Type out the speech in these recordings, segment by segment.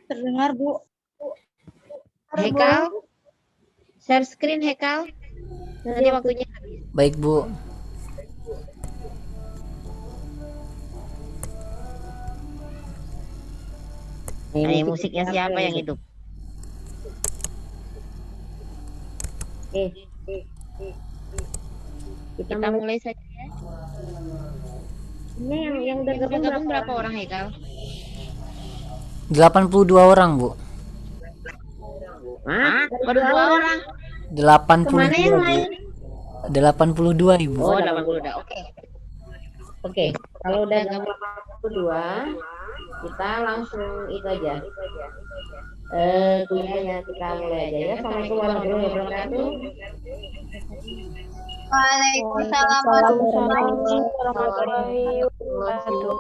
Terdengar, Bu. Hekal, share screen Hekal. Nanti waktunya. Baik, Bu. Ini musiknya siapa yang hidup? Kita mulai saja. Ini yang udah gabung berapa orang Hekal? 82 orang, Bu. Baru 2 orang. 82, Kemana yang lain? 82, Ibu. Oh, 82. Oke. Kalau udah gabung 82, kita langsung itu aja. Kuliahnya kita mulai aja ya. Assalamualaikum warahmatullahi wabarakatuh. Waalaikumsalam warahmatullahi wabarakatuh.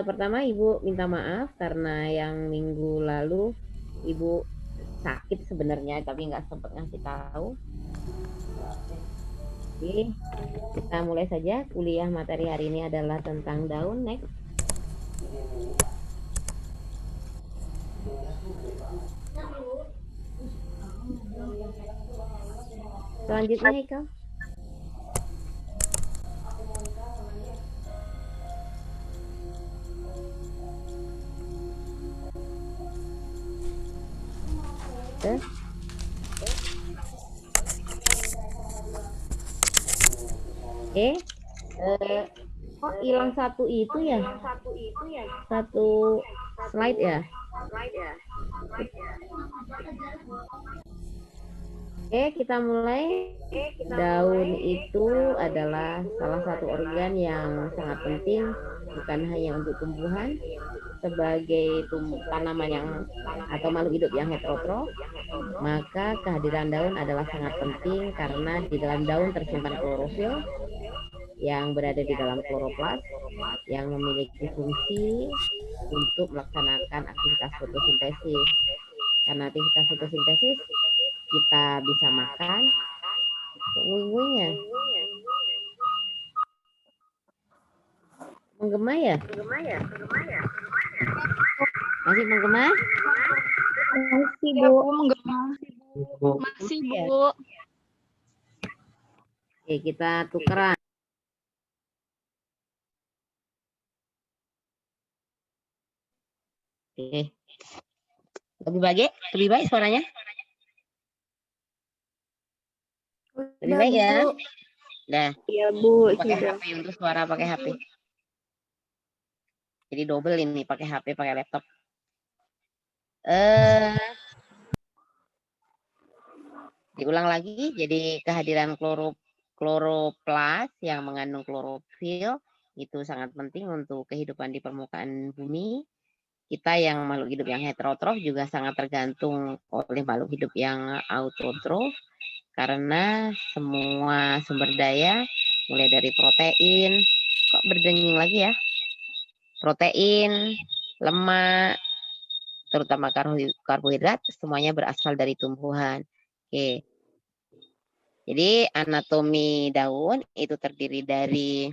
Pertama Ibu minta maaf karena yang minggu lalu Ibu sakit sebenarnya tapi nggak sempat ngasih tahu. Oke, kita mulai saja. Kuliah materi hari ini adalah tentang daun. Next. Selanjutnya Ika. Kok hilang satu itu ya? Satu slide ya? Kita mulai. Daun itu adalah salah satu organ yang sangat penting, bukan hanya untuk tumbuhan, sebagai tanaman yang atau makhluk hidup yang heterotrof, maka kehadiran daun adalah sangat penting karena di dalam daun tersimpan klorofil yang berada di dalam kloroplas yang memiliki fungsi untuk melaksanakan aktivitas fotosintesis. Karena aktivitas fotosintesis kita bisa makan. Wing-wingnya menggema ya? Masih menggema? Masih, Bu. Masih, Bu. Oke, kita tukeran. Oke. Lebih baik suaranya? Lebih baik ya? Dah. Iya, Bu. Pakai HP untuk suara pakai HP. Jadi double ini pakai HP, pakai laptop. Diulang lagi. Jadi kehadiran kloroplas yang mengandung klorofil itu sangat penting untuk kehidupan di permukaan bumi. Kita yang makhluk hidup yang heterotrof juga sangat tergantung oleh makhluk hidup yang autotrof karena semua sumber daya mulai dari protein, kok berdenging lagi ya, protein, lemak, terutama karbohidrat, semuanya berasal dari tumbuhan. Oke. Jadi anatomi daun itu terdiri dari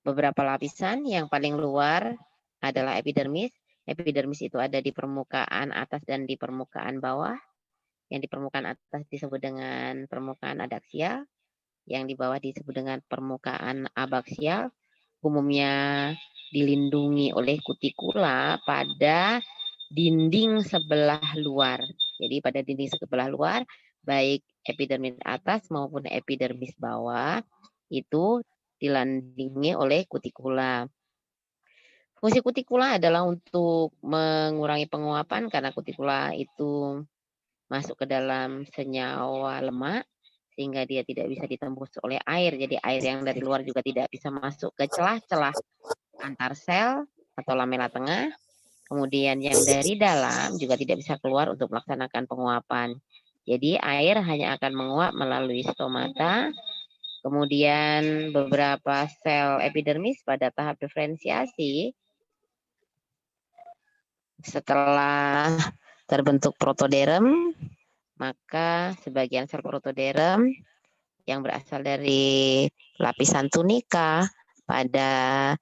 beberapa lapisan. Yang paling luar adalah epidermis. Epidermis itu ada di permukaan atas dan di permukaan bawah. Yang di permukaan atas disebut dengan permukaan adaksial. Yang di bawah disebut dengan permukaan abaksial. Umumnya dilindungi oleh kutikula pada dinding sebelah luar. Jadi pada dinding sebelah luar, baik epidermis atas maupun epidermis bawah, itu dilindungi oleh kutikula. Fungsi kutikula adalah untuk mengurangi penguapan karena kutikula itu masuk ke dalam senyawa lemak sehingga dia tidak bisa ditembus oleh air. Jadi air yang dari luar juga tidak bisa masuk ke celah-celah antar sel atau lamela tengah. Kemudian yang dari dalam juga tidak bisa keluar untuk melaksanakan penguapan. Jadi air hanya akan menguap melalui stomata. Kemudian beberapa sel epidermis pada tahap diferensiasi setelah terbentuk protoderm, maka sebagian sel protoderm yang berasal dari lapisan tunika pada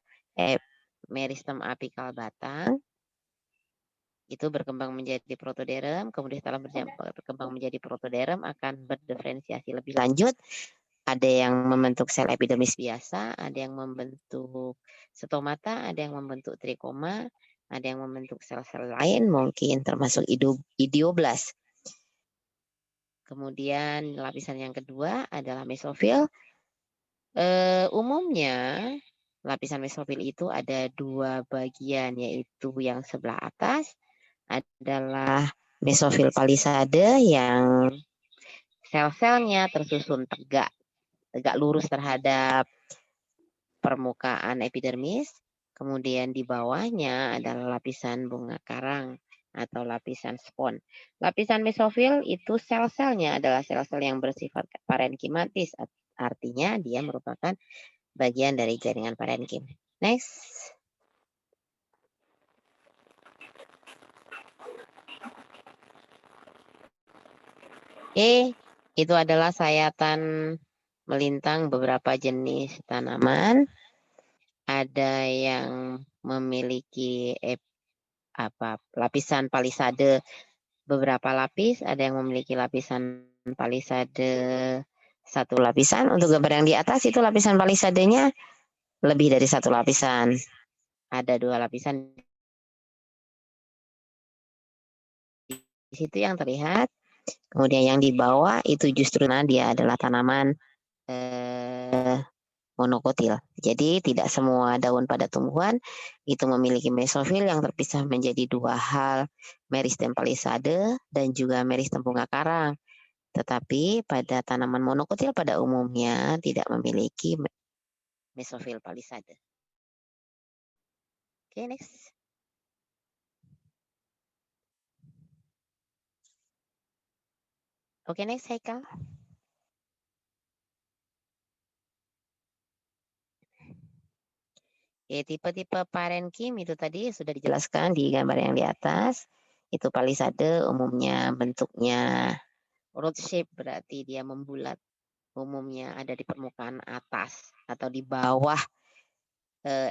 meristem apikal batang itu berkembang menjadi protoderm, kemudian setelah berkembang menjadi protoderm akan berdiferensiasi lebih lanjut. Ada yang membentuk sel epidermis biasa, ada yang membentuk stomata, ada yang membentuk trikoma, ada yang membentuk sel-sel lain, mungkin termasuk idioblas. Kemudian lapisan yang kedua adalah mesofil. Umumnya lapisan mesofil itu ada dua bagian, yaitu yang sebelah atas adalah mesofil palisade yang sel-selnya tersusun tegak lurus terhadap permukaan epidermis. Kemudian di bawahnya adalah lapisan bunga karang atau lapisan spon. Lapisan mesofil itu sel-selnya adalah sel-sel yang bersifat parenkimatis. Artinya dia merupakan bagian dari jaringan parenkim. Next. Oke, itu adalah sayatan melintang beberapa jenis tanaman. Ada yang memiliki lapisan palisade beberapa lapis, ada yang memiliki lapisan palisade satu lapisan. Untuk gambar yang di atas itu lapisan palisadenya lebih dari satu lapisan. Ada dua lapisan di situ yang terlihat. Kemudian yang di bawah itu justru dia adalah tanaman monokotil. Jadi tidak semua daun pada tumbuhan itu memiliki mesofil yang terpisah menjadi dua hal, meristem palisade dan juga meristem bunga karang. Tetapi pada tanaman monokotil pada umumnya tidak memiliki mesofil palisade. Oke, next. Oke, next, Haikal. Tipe-tipe parenkim itu tadi sudah dijelaskan di gambar yang di atas. Itu palisade umumnya bentuknya root shape, berarti dia membulat. Umumnya ada di permukaan atas atau di bawah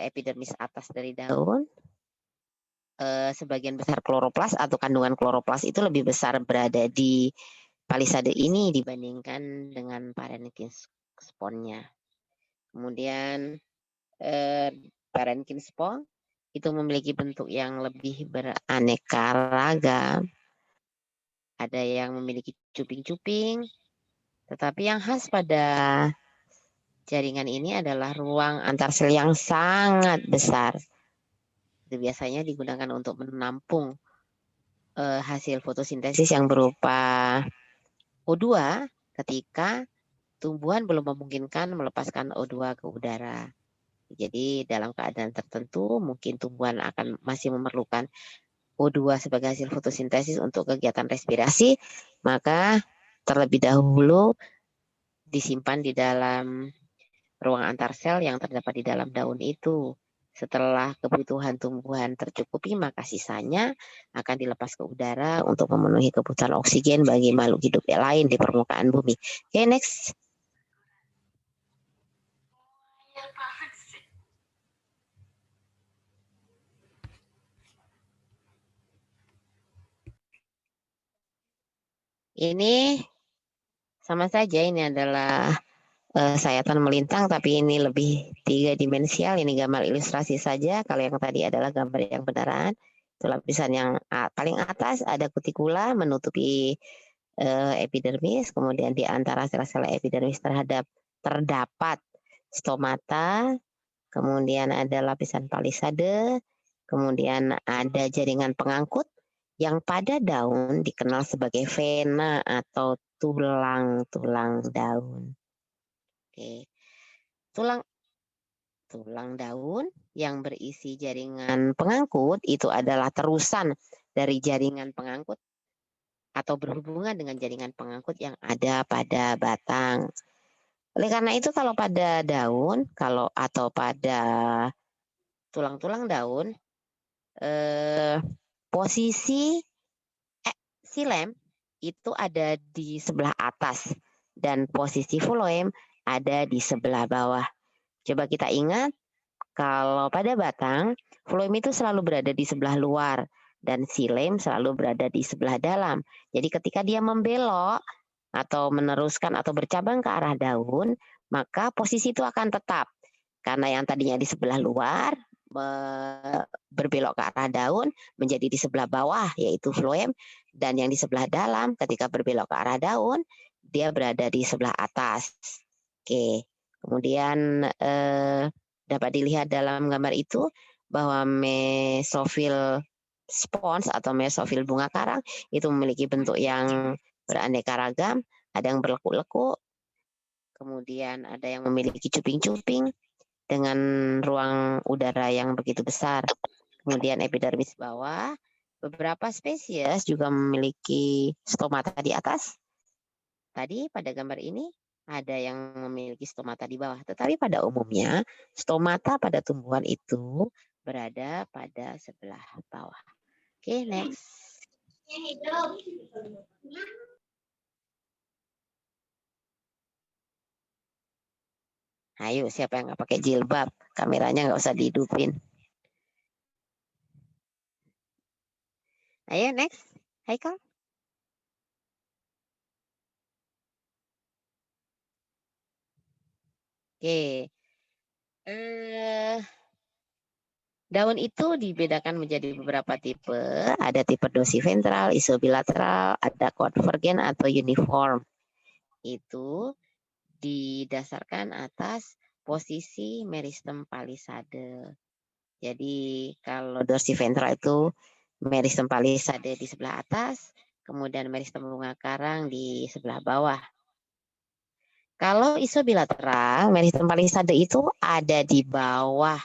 epidermis atas dari daun. Sebagian besar kloroplas atau kandungan kloroplas itu lebih besar berada di palisade ini dibandingkan dengan parenkim sponnya. Kemudian parenkim spon itu memiliki bentuk yang lebih beraneka ragam. Ada yang memiliki cuping-cuping, tetapi yang khas pada jaringan ini adalah ruang antar sel yang sangat besar. Itu biasanya digunakan untuk menampung hasil fotosintesis yang berupa O2 ketika tumbuhan belum memungkinkan melepaskan O2 ke udara. Jadi dalam keadaan tertentu mungkin tumbuhan akan masih memerlukan O2 sebagai hasil fotosintesis untuk kegiatan respirasi, maka terlebih dahulu disimpan di dalam ruang antar sel yang terdapat di dalam daun itu. Setelah kebutuhan tumbuhan tercukupi, maka sisanya akan dilepas ke udara untuk memenuhi kebutuhan oksigen bagi makhluk hidup yang lain di permukaan bumi. Oke, next. Ini sama saja, ini adalah sayatan melintang, tapi ini lebih 3 dimensial. Ini gambar ilustrasi saja. Kalau yang tadi adalah gambar yang beneran. Itu lapisan yang paling atas ada kutikula menutupi epidermis. Kemudian di antara sel-sel epidermis terdapat stomata. Kemudian ada lapisan palisade. Kemudian ada jaringan pengangkut yang pada daun dikenal sebagai vena atau tulang daun. Oke. Tulang daun yang berisi jaringan pengangkut itu adalah terusan dari jaringan pengangkut atau berhubungan dengan jaringan pengangkut yang ada pada batang. Oleh karena itu kalau pada daun atau pada tulang-tulang daun posisi xilem itu ada di sebelah atas dan posisi fuloem ada di sebelah bawah. Coba kita ingat, kalau pada batang, Floem itu selalu berada di sebelah luar dan xilem selalu berada di sebelah dalam. Jadi ketika dia membelok atau meneruskan atau bercabang ke arah daun, maka posisi itu akan tetap. Karena yang tadinya di sebelah luar berbelok ke arah daun menjadi di sebelah bawah yaitu floem, dan yang di sebelah dalam ketika berbelok ke arah daun dia berada di sebelah atas. Oke. Kemudian dapat dilihat dalam gambar itu bahwa mesofil spons atau mesofil bunga karang itu memiliki bentuk yang beraneka ragam, ada yang berlekuk-lekuk, kemudian ada yang memiliki cuping-cuping dengan ruang udara yang begitu besar. Kemudian epidermis bawah, beberapa spesies juga memiliki stomata di atas. Tadi pada gambar ini ada yang memiliki stomata di bawah, tetapi pada umumnya stomata pada tumbuhan itu berada pada sebelah bawah. Oke, next. Ayo, siapa yang nggak pakai jilbab? Kameranya nggak usah dihidupin. Ayo, next. Haikal. Oke. Daun itu dibedakan menjadi beberapa tipe. Ada tipe dosiventral, isobilateral, ada convergen atau uniform. Itu didasarkan atas posisi meristem palisade. Jadi kalau dorsiventral itu meristem palisade di sebelah atas, kemudian meristem bunga karang di sebelah bawah. Kalau isobilateral, meristem palisade itu ada di bawah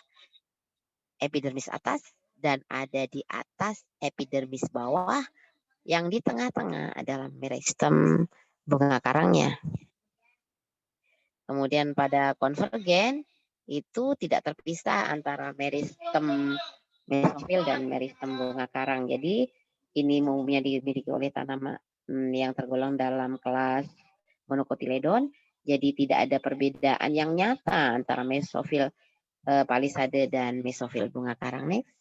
epidermis atas dan ada di atas epidermis bawah, yang di tengah-tengah adalah meristem bunga karangnya. Kemudian pada konvergen itu tidak terpisah antara meristem mesofil dan meristem bunga karang. Jadi ini umumnya dimiliki oleh tanaman yang tergolong dalam kelas monocotyledon. Jadi tidak ada perbedaan yang nyata antara mesofil palisade dan mesofil bunga karang. Next.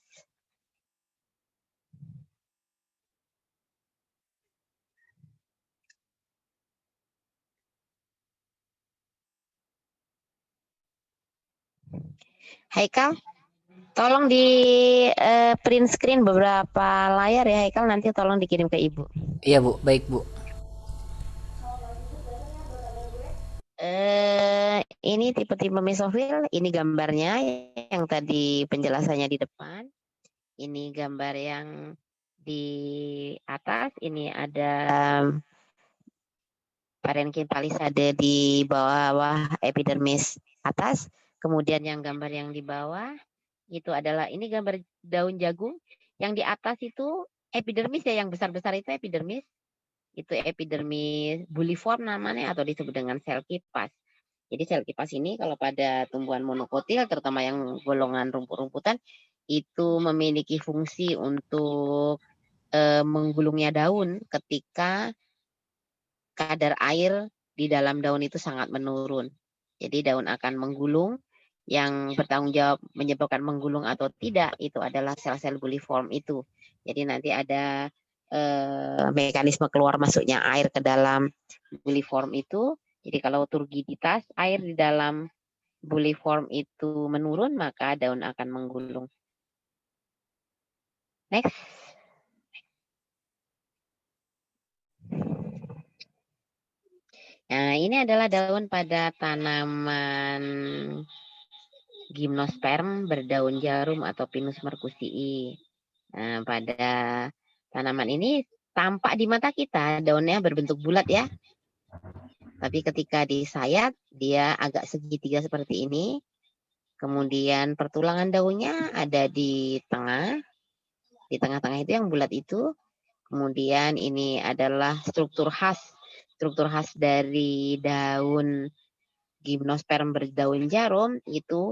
Haikal, tolong di print screen beberapa layar ya Haikal, nanti tolong dikirim ke Ibu. Iya Bu, baik Bu. Ini tipe-tipe mesofil, ini gambarnya yang tadi penjelasannya di depan. Ini gambar yang di atas, ini ada parenkim palisade di bawah epidermis atas. Kemudian yang gambar yang di bawah itu adalah ini gambar daun jagung. Yang di atas itu epidermis ya, yang besar-besar itu epidermis. Itu epidermis buliform namanya atau disebut dengan sel kipas. Jadi sel kipas ini kalau pada tumbuhan monokotil terutama yang golongan rumput-rumputan itu memiliki fungsi untuk menggulungnya daun ketika kadar air di dalam daun itu sangat menurun. Jadi daun akan menggulung, yang bertanggung jawab menyebabkan menggulung atau tidak itu adalah sel-sel buliform itu. Jadi nanti ada mekanisme keluar masuknya air ke dalam buliform itu. Jadi kalau turgiditas air di dalam buliform itu menurun, maka daun akan menggulung. Next. Nah, ini adalah daun pada tanaman gimnosperm berdaun jarum atau Pinus mercusii. Nah, pada tanaman ini tampak di mata kita daunnya berbentuk bulat ya. Tapi ketika disayat dia agak segitiga seperti ini. Kemudian pertulangan daunnya ada di tengah. Di tengah-tengah itu yang bulat itu. Kemudian ini adalah struktur khas dari daun gimnosperm berdaun jarum itu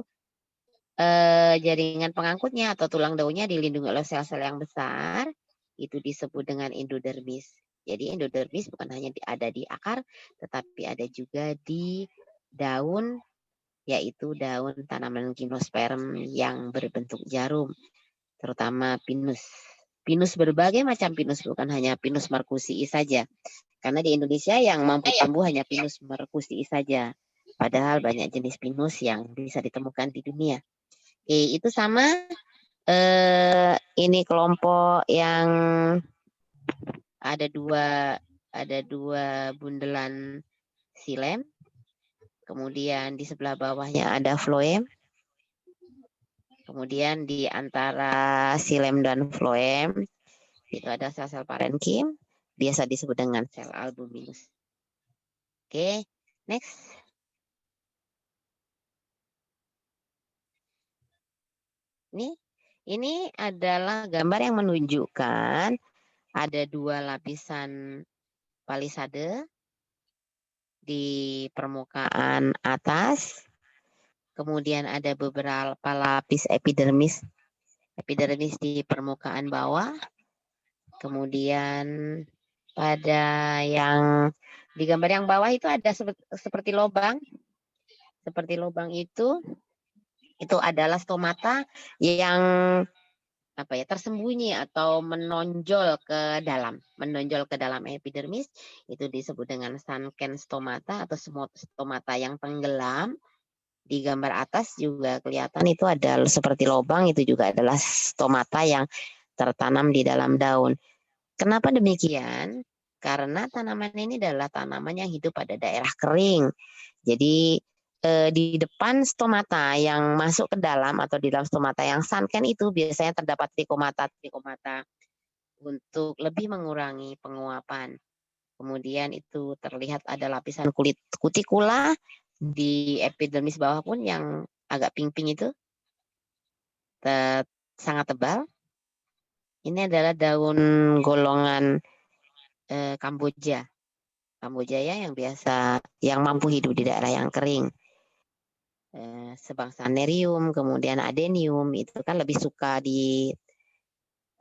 jaringan pengangkutnya atau tulang daunnya dilindungi oleh sel-sel yang besar, itu disebut dengan endodermis. Jadi endodermis bukan hanya ada di akar, tetapi ada juga di daun, yaitu daun tanaman gimnosperm yang berbentuk jarum. terutama pinus. Pinus berbagai macam pinus, bukan hanya Pinus marcusii saja. Karena di Indonesia yang mampu tumbuh hanya Pinus marcusii saja. Padahal banyak jenis pinus yang bisa ditemukan di dunia. Oke, itu sama. Ini kelompok yang ada dua bundelan xilem. Kemudian di sebelah bawahnya ada phloem. Kemudian di antara xilem dan phloem itu ada sel-sel parenkim, biasa disebut dengan sel albuminus. Oke, next. Ini adalah gambar yang menunjukkan ada dua lapisan palisade di permukaan atas. Kemudian ada beberapa lapis epidermis di permukaan bawah. Kemudian pada yang di gambar yang bawah itu ada seperti lubang. Seperti lubang itu adalah stomata yang tersembunyi atau menonjol ke dalam epidermis. Itu disebut dengan sunken stomata atau stomata yang tenggelam. Di gambar atas juga kelihatan itu ada seperti lubang, itu juga adalah stomata yang tertanam di dalam daun. Kenapa demikian? Karena tanaman ini adalah tanaman yang hidup pada daerah kering. Jadi di depan stomata yang masuk ke dalam atau di dalam stomata yang sunken itu biasanya terdapat trikomata untuk lebih mengurangi penguapan. Kemudian itu terlihat ada lapisan kulit kutikula di epidermis bawah pun yang agak pink-pink itu sangat tebal. Ini adalah daun golongan Kamboja. Kamboja ya yang mampu hidup di daerah yang kering. Sebangsa nerium, kemudian adenium itu kan lebih suka di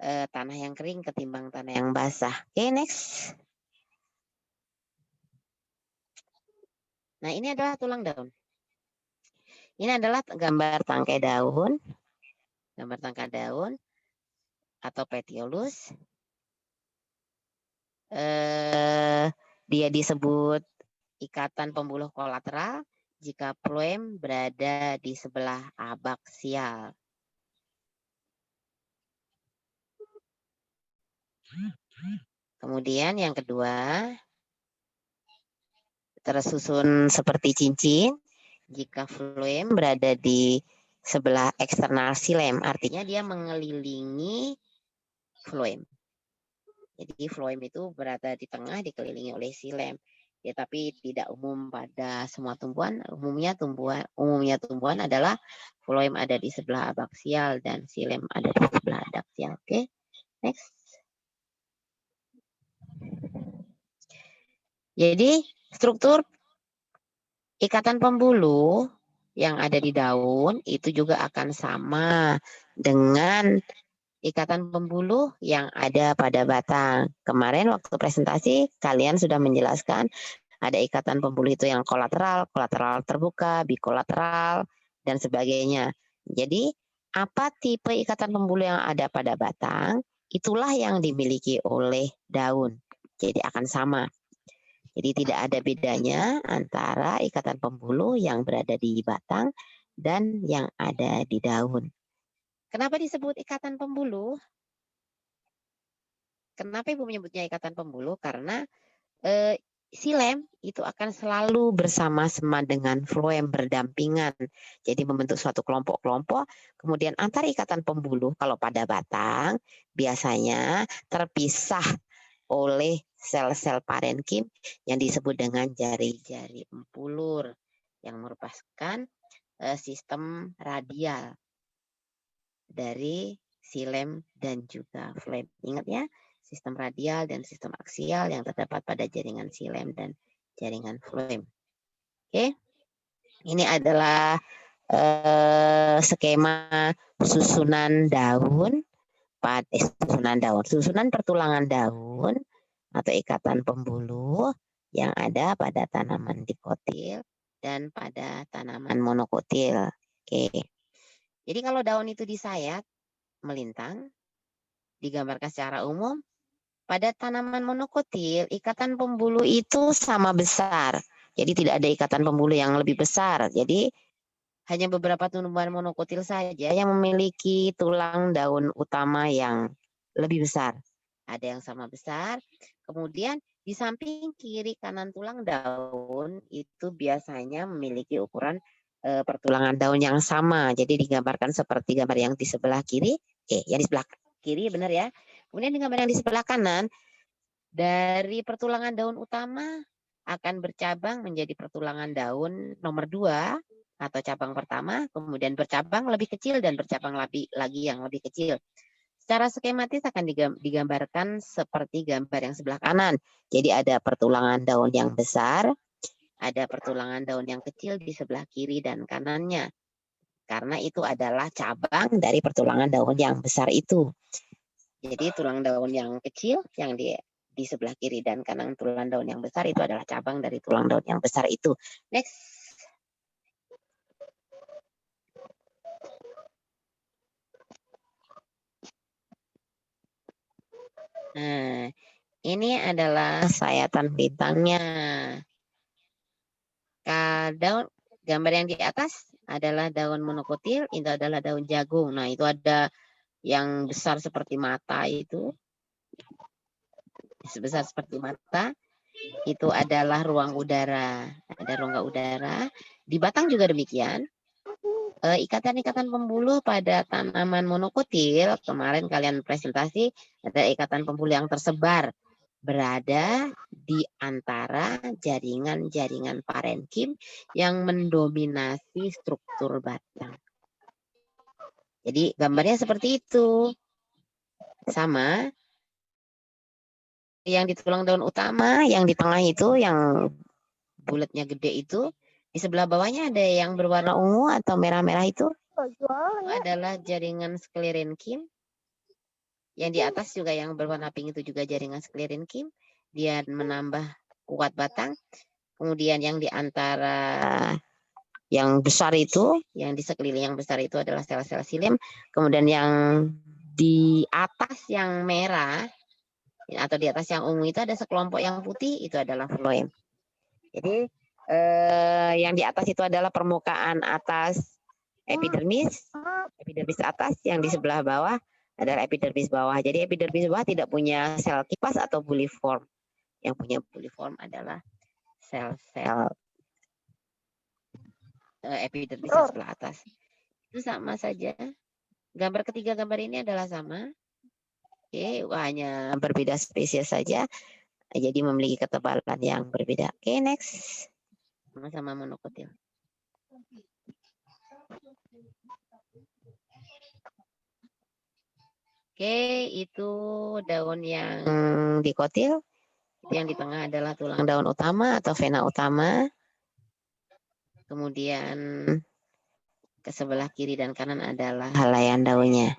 tanah yang kering ketimbang tanah yang basah. Oke, next. Nah, ini adalah tulang daun. Ini adalah gambar tangkai daun. Gambar tangkai daun atau petiolus. Dia disebut ikatan pembuluh kolateral jika phloem berada di sebelah abaksial. Kemudian yang kedua, tersusun seperti cincin jika phloem berada di sebelah eksternal xilem, artinya dia mengelilingi phloem. Jadi phloem itu berada di tengah dikelilingi oleh xilem. Ya, tapi tidak umum pada semua tumbuhan. Umumnya tumbuhan adalah phloem ada di sebelah abaksial dan xilem ada di sebelah adaksial. Oke, next. Jadi struktur ikatan pembuluh yang ada di daun itu juga akan sama dengan ikatan pembuluh yang ada pada batang. Kemarin waktu presentasi kalian sudah menjelaskan ada ikatan pembuluh itu yang kolateral terbuka, bikolateral, dan sebagainya. Jadi apa tipe ikatan pembuluh yang ada pada batang, itulah yang dimiliki oleh daun. Jadi akan sama. Jadi tidak ada bedanya antara ikatan pembuluh yang berada di batang dan yang ada di daun. Kenapa disebut ikatan pembuluh? Kenapa Ibu menyebutnya ikatan pembuluh? Karena xilem itu akan selalu bersama-sama dengan phloem berdampingan. Jadi membentuk suatu kelompok-kelompok. Kemudian antar ikatan pembuluh kalau pada batang biasanya terpisah oleh sel-sel parenkim yang disebut dengan jari-jari empulur yang merupakan sistem radial dari xilem dan juga phloem. Ingat ya, sistem radial dan sistem aksial yang terdapat pada jaringan xilem dan jaringan phloem. Oke, ini adalah skema susunan daun, susunan pertulangan daun atau ikatan pembuluh yang ada pada tanaman dikotil dan pada tanaman monokotil. Oke. Jadi kalau daun itu disayat, melintang digambarkan secara umum. Pada tanaman monokotil, ikatan pembuluh itu sama besar. Jadi tidak ada ikatan pembuluh yang lebih besar. Jadi hanya beberapa tumbuhan monokotil saja yang memiliki tulang daun utama yang lebih besar. Ada yang sama besar. Kemudian di samping kiri kanan tulang daun itu biasanya memiliki ukuran pertulangan daun yang sama. Jadi digambarkan seperti gambar yang di sebelah kiri. Yang di sebelah kiri benar ya. Kemudian di gambar yang di sebelah kanan, dari pertulangan daun utama akan bercabang menjadi pertulangan daun nomor 2 atau cabang pertama, kemudian bercabang lebih kecil dan bercabang lagi yang lebih kecil. Secara skematis akan digambarkan seperti gambar yang sebelah kanan. Jadi ada pertulangan daun yang besar, ada pertulangan daun yang kecil di sebelah kiri dan kanannya. Karena itu adalah cabang dari pertulangan daun yang besar itu. Jadi tulang daun yang kecil yang di sebelah kiri dan kanan tulang daun yang besar itu adalah cabang dari tulang daun yang besar itu. Next. Nah, ini adalah sayatan bintangnya. Daun gambar yang di atas adalah daun monokotil, itu adalah daun jagung. Nah, itu ada yang besar seperti mata itu. Sebesar seperti mata. Itu adalah ruang udara. Ada rongga udara. Di batang juga demikian. Ikatan-ikatan pembuluh pada tanaman monokotil, kemarin kalian presentasi, ada ikatan pembuluh yang tersebar berada di antara jaringan-jaringan parenkim yang mendominasi struktur batang. Jadi gambarnya seperti itu. Sama yang di tulang daun utama, yang di tengah itu, yang bulatnya gede itu, di sebelah bawahnya ada yang berwarna ungu atau merah-merah itu adalah jaringan sklerenkim. Yang di atas juga yang berwarna pink itu juga jaringan sklerenkim. Dia menambah kuat batang. Kemudian yang di antara yang besar itu, yang di sekeliling yang besar itu adalah sel-sel xilem. Kemudian yang di atas yang merah atau di atas yang ungu itu ada sekelompok yang putih, itu adalah phloem. Jadi yang di atas itu adalah permukaan atas epidermis atas, yang di sebelah bawah adalah epidermis bawah. Jadi epidermis bawah tidak punya sel kipas atau buliform. Yang punya buliform adalah sel-sel epidermis yang sebelah atas. Itu sama saja. Gambar ketiga gambar ini adalah sama. Oke, hanya berbeda spesies saja. Jadi memiliki ketebalan yang berbeda. Oke, next. Sama-sama monokotil. Oke, itu daun yang dikotil. Yang di tengah adalah tulang daun utama atau vena utama. Kemudian ke sebelah kiri dan kanan adalah helaian daunnya.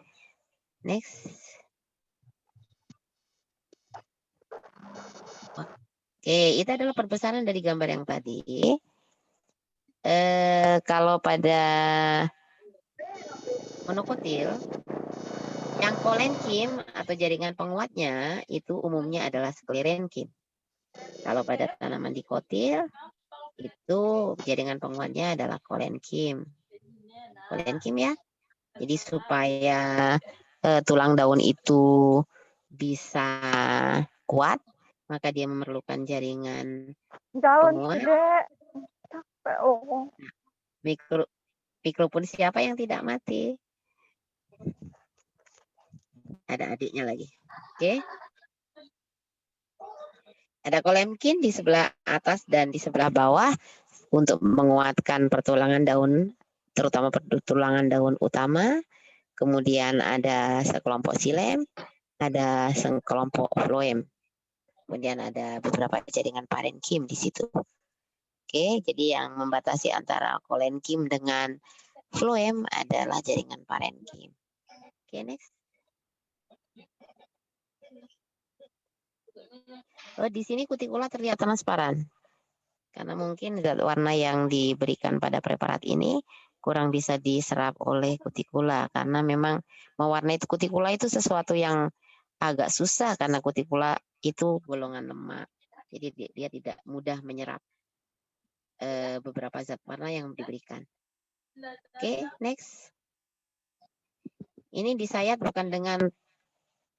Next. Oke, itu adalah perbesaran dari gambar yang tadi. Kalau pada monokotil, yang kolenkim atau jaringan penguatnya itu umumnya adalah sklerenkim. Kalau pada tanaman dikotil, itu jaringan penguatnya adalah kolenkim. Kolenkim ya. Jadi supaya tulang daun itu bisa kuat, maka dia memerlukan jaringan penguat. Mikrofon siapa yang tidak mati? Ada adiknya lagi. Oke. Ada kolenkin di sebelah atas dan di sebelah bawah untuk menguatkan pertulangan daun, terutama pertulangan daun utama. Kemudian ada sekelompok xilem, ada sekelompok phloem. Kemudian ada beberapa jaringan parenkim di situ. Oke, jadi yang membatasi antara kolenkim dengan phloem adalah jaringan parenkim. Oke, next. Oh, di sini kutikula terlihat transparan. Karena mungkin zat warna yang diberikan pada preparat ini kurang bisa diserap oleh kutikula, karena memang mewarnai kutikula itu sesuatu yang agak susah karena kutikula itu golongan lemak. Jadi dia tidak mudah menyerap beberapa zat warna yang diberikan. Oke, next. Ini disayat bukan dengan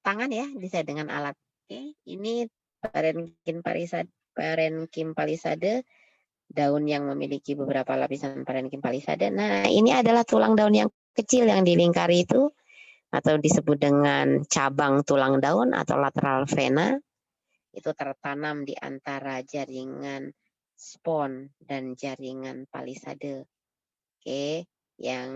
tangan ya, disayat dengan alat. Oke, ini parenkim palisade, daun yang memiliki beberapa lapisan parenkim palisade. Nah, ini adalah tulang daun yang kecil yang dilingkari itu, atau disebut dengan cabang tulang daun atau lateral vena. Itu tertanam di antara jaringan spon dan jaringan palisade. Oke, yang